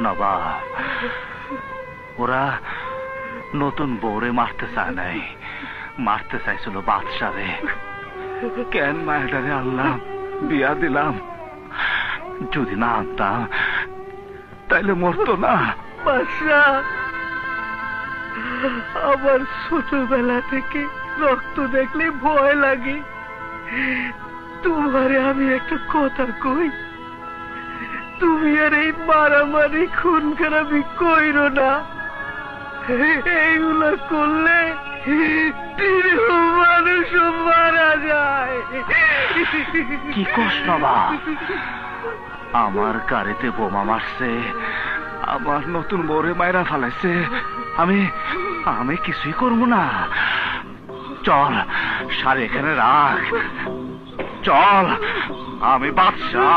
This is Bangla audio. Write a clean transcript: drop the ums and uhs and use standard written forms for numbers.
নবাব, ওরা নতুন বউরে মারতে চায় নাই, মারতে চাইছিল বাদশারে। কেন মায়াটারে আনলাম, বিয়া দিলাম। যদি না আনতাম তাইলে মরতো না। বাদশা, আমার ছোটবেলা থেকে রক্ত দেখলে ভয় লাগে। তোমারে আমি একটা কথা কই, তুমি আর এই মারামারি খুন খারাপি কইরো না। এইগুলো করলে মানুষ মারা যায়। কি কষ্ট নবাব, আমার গাড়িতে বোমা মারছে, আমার নতুন বউরে মাইরা ফেলাইছে, আমি আমি কিছুই করবো না। চল, সারে এখানে রাখ, চল, আমি বাদশা।